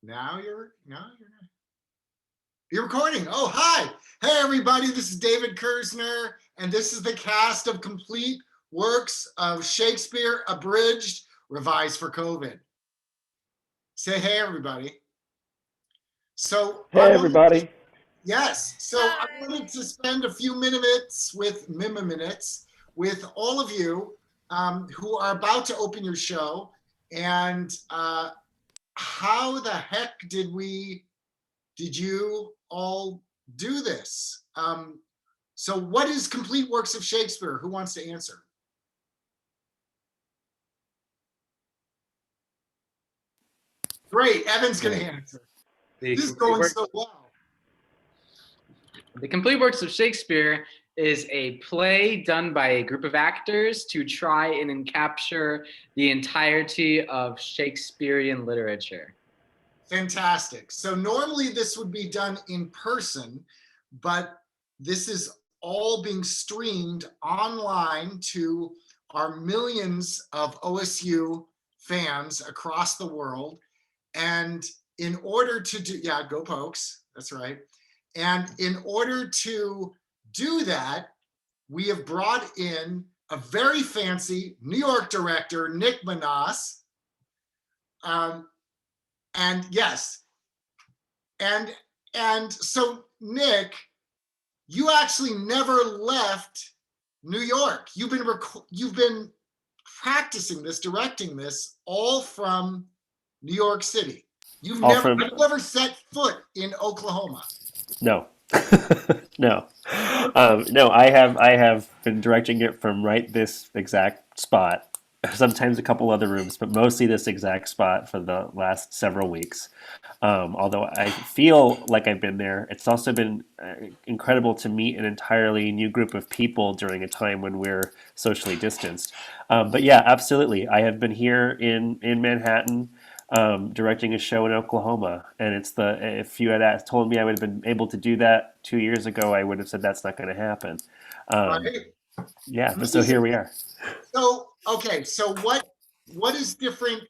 You're recording. Oh, hi. Hey, everybody. This is David Kersnar, and this is the cast of Complete Works of Shakespeare, Abridged, Revised for COVID. Say hey, everybody. So, Hey, everybody. yes. So I wanted to spend a few minutes with all of you who are about to open your show. And how the heck did you all do this? So what is Complete Works of Shakespeare? Who wants to answer? Great, Evan's going to answer. This is going so well. The Complete Works of Shakespeare is a play done by a group of actors to try and capture the entirety of Shakespearean literature. Fantastic. So normally this would be done in person, but this is all being streamed online to our millions of OSU fans across the world. And in order to do, yeah, go Pokes, that's right. And in order to do that, we have brought in a very fancy New York director, Nick Minas. And yes, and so Nick, you actually never left New York. You've been practicing this, directing this, all from New York City. You've never set foot in Oklahoma. No. No. No, I have been directing it from right this exact spot. Sometimes a couple other rooms, but mostly this exact spot for the last several weeks. Although I feel like I've been there, it's also been incredible to meet an entirely new group of people during a time when we're socially distanced. But yeah, absolutely. I have been here in Manhattan, directing a show in Oklahoma, and if you had told me I would have been able to do that 2 years ago, I would have said that's not going to happen. Right. Yeah, but so here we are. So okay, so what is different?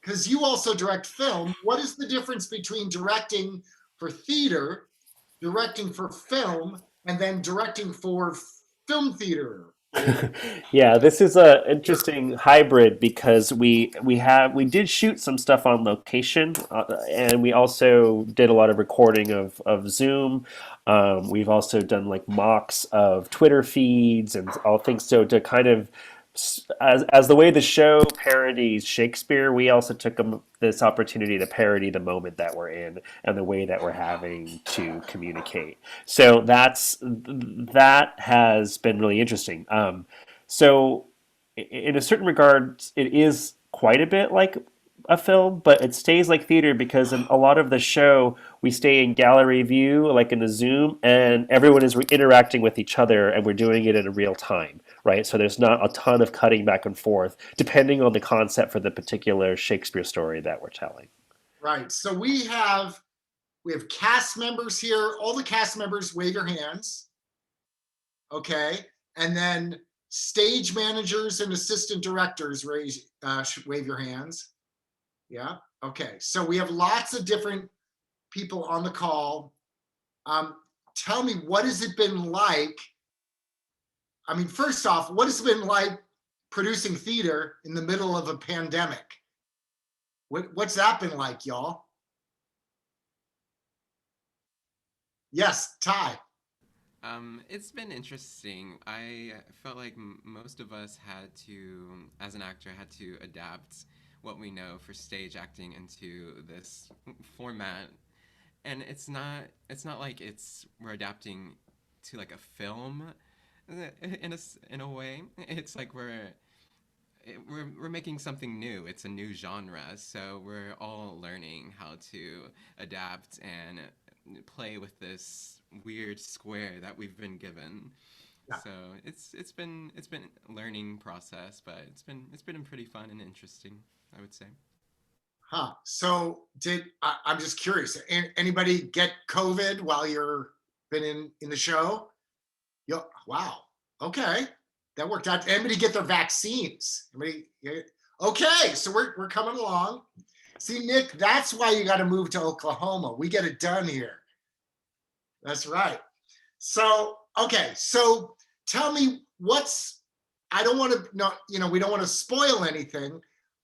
Because you also direct film. What is the difference between directing for theater, directing for film, and then directing for film theater? Yeah, this is a interesting hybrid because we did shoot some stuff on location, and we also did a lot of recording of Zoom. We've also done like mocks of Twitter feeds and all things. So to kind of as the way the show parodies Shakespeare, we also took this opportunity to parody the moment that we're in and the way that we're having to communicate. So that has been really interesting. So in a certain regard, it is quite a bit like a film, but it stays like theater because in a lot of the show we stay in gallery view, like in a Zoom, and everyone is interacting with each other, and we're doing it in real time, right? So there's not a ton of cutting back and forth, depending on the concept for the particular Shakespeare story that we're telling. Right. So we have cast members here. All the cast members, wave your hands. Okay, and then stage managers and assistant directors wave your hands. Yeah. Okay. So we have lots of different people on the call. Tell me, what has it been like? I mean, first off, what has it been like producing theater in the middle of a pandemic? What's that been like, y'all? Yes, Ty. It's been interesting. I felt like most of us as an actor, had to adapt what we know for stage acting into this format, and it's not like we're adapting to like a film in a way. It's like we're making something new. It's a new genre, so we're all learning how to adapt and play with this weird square that we've been given. Yeah. So it's been a learning process, but it's been pretty fun and interesting, I would say. Huh. So I'm just curious, anybody get COVID while you're been in the show? Wow. Okay. That worked out. Anybody get their vaccines? Okay. So we're coming along. See, Nick, that's why you got to move to Oklahoma. We get it done here. That's right. So, okay. So tell me I don't want to, not, we don't want to spoil anything,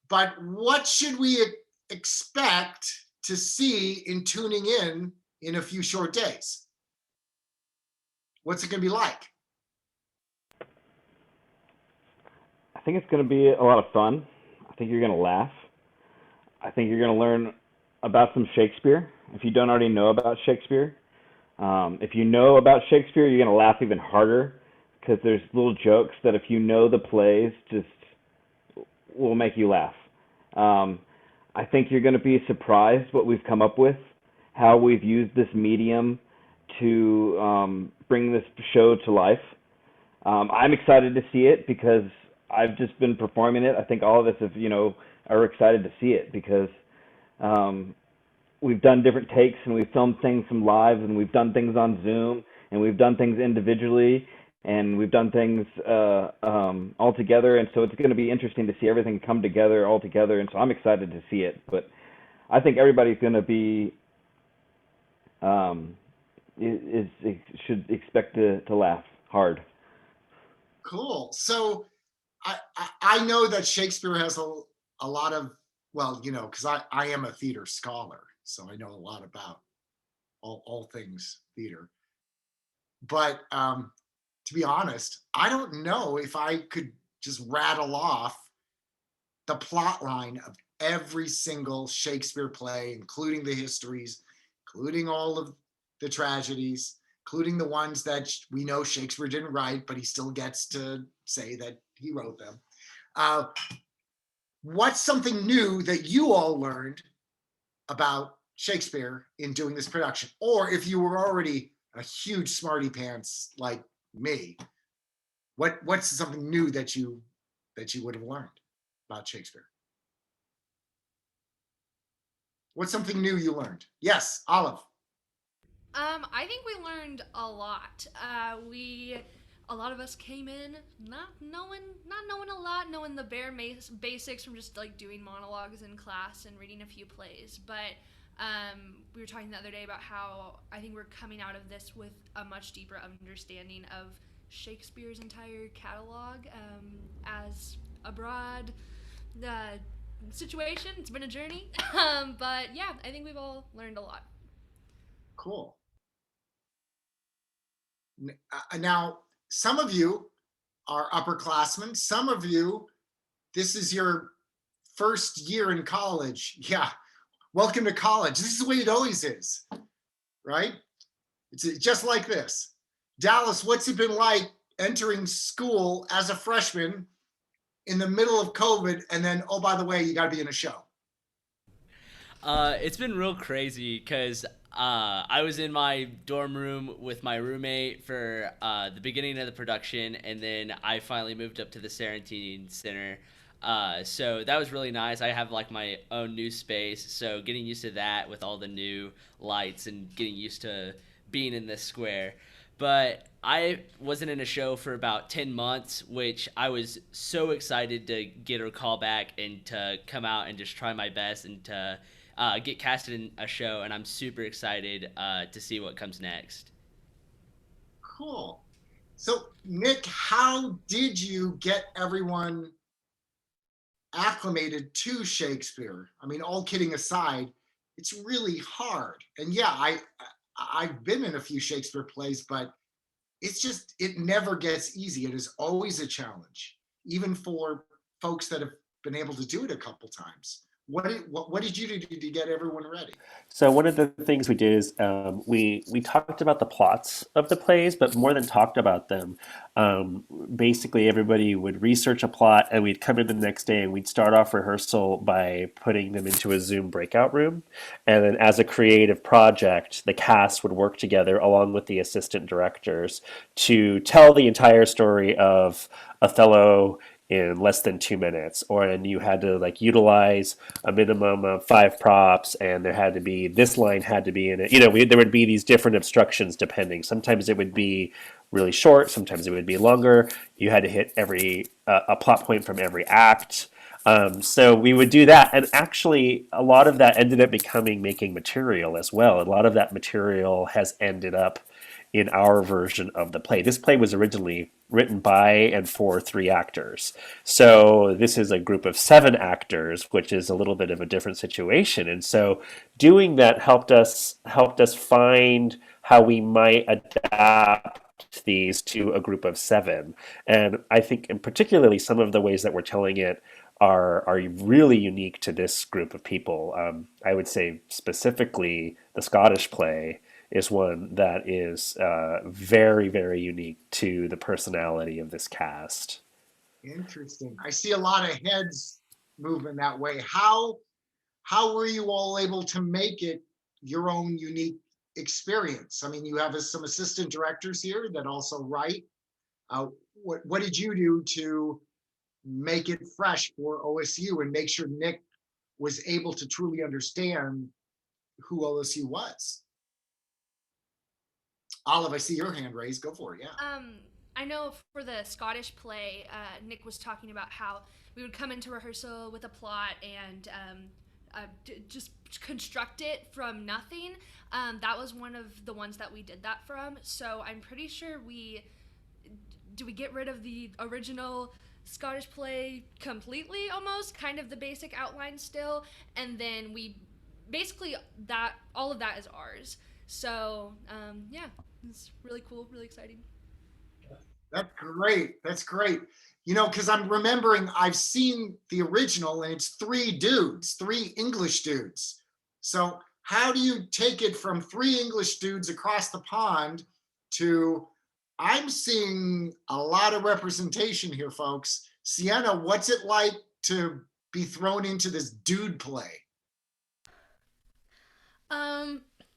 but what should we expect to see in tuning in a few short days? What's it going to be like? I think it's going to be a lot of fun. I think you're going to laugh. I think you're going to learn about some Shakespeare, if you don't already know about Shakespeare. If you know about Shakespeare, you're going to laugh even harder, because there's little jokes that if you know the plays, just will make you laugh. I think you're going to be surprised what we've come up with, how we've used this medium to bring this show to life. I'm excited to see it because I've just been performing it. I think all of us have, are excited to see it because we've done different takes and we've filmed things from live and we've done things on Zoom and we've done things individually and we've done things all together. And so it's going to be interesting to see everything come together all together. And so I'm excited to see it. But I think everybody's going to be should expect to laugh hard. Cool. So I know that Shakespeare has a lot of, well, because I am a theater scholar, so I know a lot about all things theater. But to be honest, I don't know if I could just rattle off the plot line of every single Shakespeare play, including the histories, including all of the tragedies, including the ones that we know Shakespeare didn't write, but he still gets to say that he wrote them. What's something new that you all learned about Shakespeare in doing this production? Or if you were already a huge smarty pants like me, what's something new that you would have learned about Shakespeare? What's something new you learned? Yes, Olive. I think we learned a lot. A lot of us came in not knowing a lot, knowing the bare basics from just like doing monologues in class and reading a few plays. But we were talking the other day about how I think we're coming out of this with a much deeper understanding of Shakespeare's entire catalog as a broad situation. It's been a journey, but yeah, I think we've all learned a lot. Cool. Now, some of you are upperclassmen. Some of you, this is your first year in college. Yeah, welcome to college. This is the way it always is, right? It's just like this. Dallas, what's it been like entering school as a freshman in the middle of COVID, and then, oh, by the way, you got to be in a show? It's been real crazy because I was in my dorm room with my roommate for the beginning of the production, and then I finally moved up to the Sarantine Center. So that was really nice. I have like my own new space, so getting used to that with all the new lights and getting used to being in this square. But I wasn't in a show for about 10 months, which I was so excited to get a call back and to come out and just try my best and to get casted in a show, and I'm super excited to see what comes next. Cool. So, Nick, how did you get everyone acclimated to Shakespeare? I mean, all kidding aside, it's really hard. And yeah, I've been in a few Shakespeare plays, but it never gets easy. It is always a challenge, even for folks that have been able to do it a couple times. What did you do to get everyone ready? So one of the things we did is we talked about the plots of the plays, but more than talked about them, basically everybody would research a plot and we'd come in the next day and we'd start off rehearsal by putting them into a Zoom breakout room. And then as a creative project, the cast would work together along with the assistant directors to tell the entire story of Othello in less than 2 minutes, and you had to like utilize a minimum of 5 props, and there had to be, this line had to be in it. There would be these different obstructions depending. Sometimes it would be really short, sometimes it would be longer. You had to hit a plot point from every act. So we would do that, and actually, a lot of that ended up becoming making material as well. A lot of that material has ended up in our version of the play. This play was originally written by and for 3 actors. So this is a group of 7 actors, which is a little bit of a different situation. And so doing that helped us find how we might adapt these to a group of 7. And I think, and particularly, some of the ways that we're telling it are really unique to this group of people. I would say specifically the Scottish play is one that is very, very unique to the personality of this cast. Interesting. I see a lot of heads moving that way. How were you all able to make it your own unique experience? I mean, you have some assistant directors here that also write. What did you do to make it fresh for OSU and make sure Nick was able to truly understand who OSU was? Olive, I see your hand raised. Go for it. Yeah. I know for the Scottish play, Nick was talking about how we would come into rehearsal with a plot and just construct it from nothing. That was one of the ones that we did that from. So I'm pretty sure we get rid of the original Scottish play completely, almost, kind of the basic outline still, and then we basically all of that is ours. So yeah, it's really cool, really exciting. That's great. That's great. You know, because I'm remembering I've seen the original and it's 3 dudes, 3 English dudes. So how do you take it from 3 English dudes across the pond to, I'm seeing a lot of representation here, folks. Sienna, what's it like to be thrown into this dude play?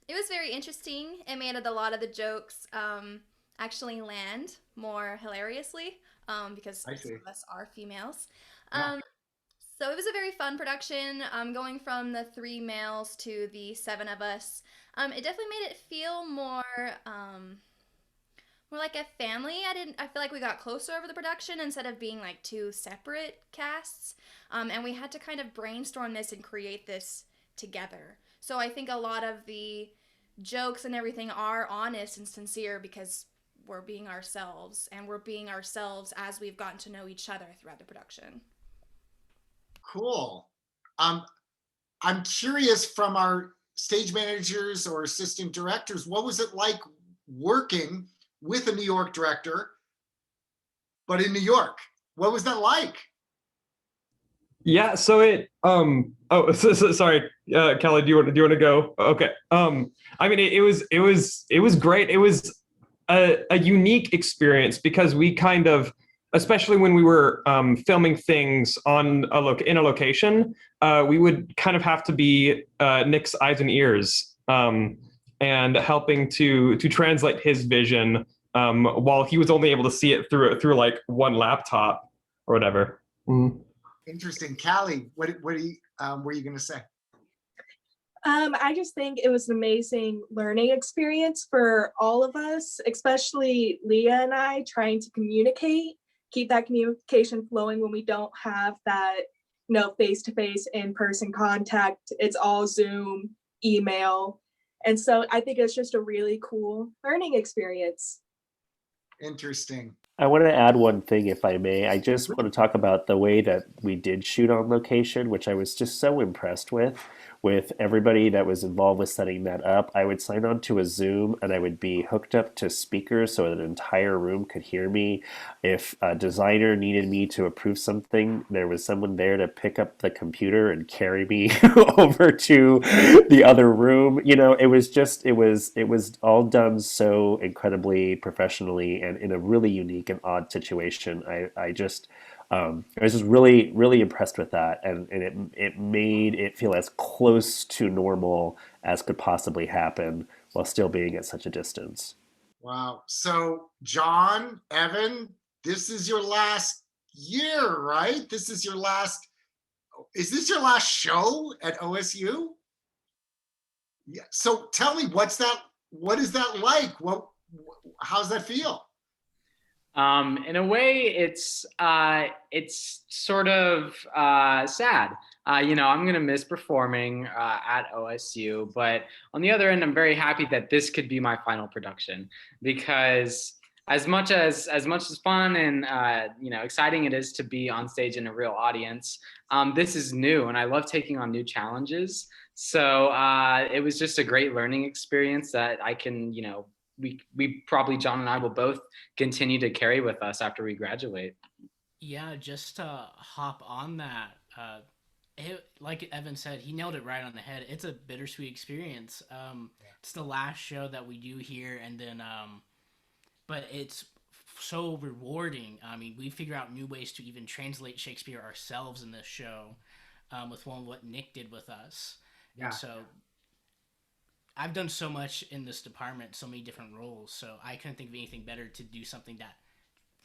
It was very interesting. It made a lot of the jokes actually land more hilariously because some of us are females. Yeah. So it was a very fun production, going from the 3 males to the 7 of us. It definitely made it feel more like a family. I feel like we got closer over the production instead of being like 2 separate casts. And we had to kind of brainstorm this and create this together. So I think a lot of the jokes and everything are honest and sincere because we're being ourselves, and we're being ourselves as we've gotten to know each other throughout the production. Cool. I'm curious, from our stage managers or assistant directors, what was it like working with a New York director, but in New York? What was that like? Yeah, so it sorry, Kelly, do you want to go? Okay. I mean, it was great. It was a unique experience because we kind of, especially when we were filming things in a location, we would kind of have to be Nick's eyes and ears, and helping to translate his vision while he was only able to see it through like one laptop or whatever. Mm-hmm. Interesting. Callie, what were you going to say? I just think it was an amazing learning experience for all of us, especially Leah and I, trying to keep that communication flowing when we don't have that, face-to-face in-person contact. It's all Zoom, email. And so I think it's just a really cool learning experience. Interesting. I want to add one thing, if I may. I just want to talk about the way that we did shoot on location, which I was just so impressed with everybody that was involved with setting that up. I would sign on to a Zoom and I would be hooked up to speakers so that an entire room could hear me. If a designer needed me to approve something, there was someone there to pick up the computer and carry me over to the other room. It was all done so incredibly professionally and in a really unique and odd situation. I was just really, really impressed with that, and it made it feel as close to normal as could possibly happen while still being at such a distance. Wow. So, John, Evan, this is your last year, right? Is this your last show at OSU? Yeah. So tell me, what is that like? How's that feel? In a way, it's sort of sad. I'm going to miss performing at OSU, but on the other end, I'm very happy that this could be my final production, because as much as fun and exciting it is to be on stage in a real audience, this is new, and I love taking on new challenges. So it was just a great learning experience that I can, we probably, John and I, will both continue to carry with us after we graduate. Yeah, just to hop on that, like Evan said, he nailed it right on the head. It's a bittersweet experience. It's the last show that we do here, and then, but it's so rewarding. I mean, we figure out new ways to even translate Shakespeare ourselves in this show, with what Nick did with us. Yeah. And so I've done so much in this department, so many different roles, so I couldn't think of anything better to do something that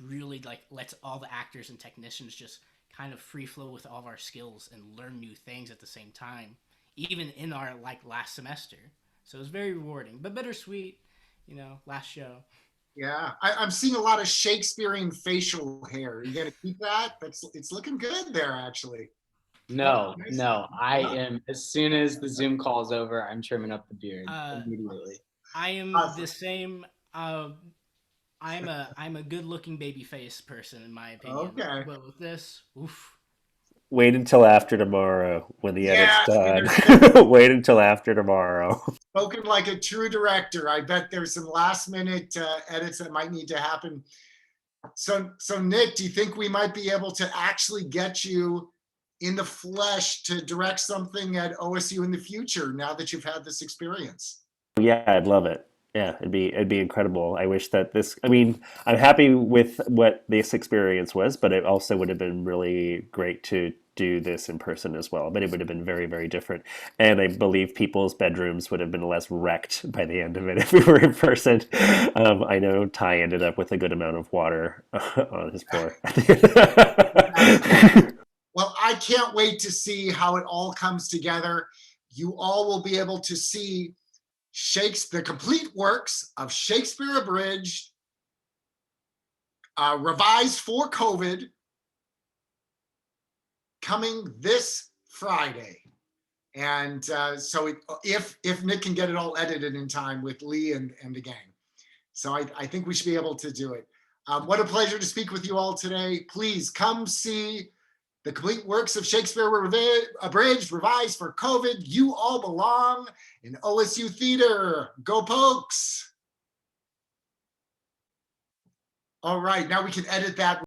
really lets all the actors and technicians just kind of free flow with all of our skills and learn new things at the same time, even in our last semester. So it was very rewarding, but bittersweet, last show. Yeah, I'm seeing a lot of Shakespearean facial hair. You gonna keep that? It's looking good there, actually. No, I am, as soon as the Zoom call is over, I'm trimming up the beard immediately. I am the same. I'm a good-looking baby face person, in my opinion. Okay. But with this, oof. Wait until after tomorrow when the edit's done. Wait until after tomorrow. Spoken like a true director. I bet there's some last-minute edits that might need to happen. So Nick, do you think we might be able to actually get you in the flesh to direct something at OSU in the future now that you've had this experience? Yeah, I'd love it. Yeah, it'd be incredible. I wish that I'm happy with what this experience was, but it also would have been really great to do this in person as well. But it would have been very, very different. And I believe people's bedrooms would have been less wrecked by the end of it if we were in person. I know Ty ended up with a good amount of water on his floor. Well, I can't wait to see how it all comes together. You all will be able to see the complete works of Shakespeare Abridged, revised for COVID, coming this Friday. And so if Nick can get it all edited in time with Lee and the gang. So I think we should be able to do it. What a pleasure to speak with you all today. Please come see the complete works of Shakespeare Abridged, revised for COVID. You all belong in OSU Theater. Go Pokes. All right, now we can edit that.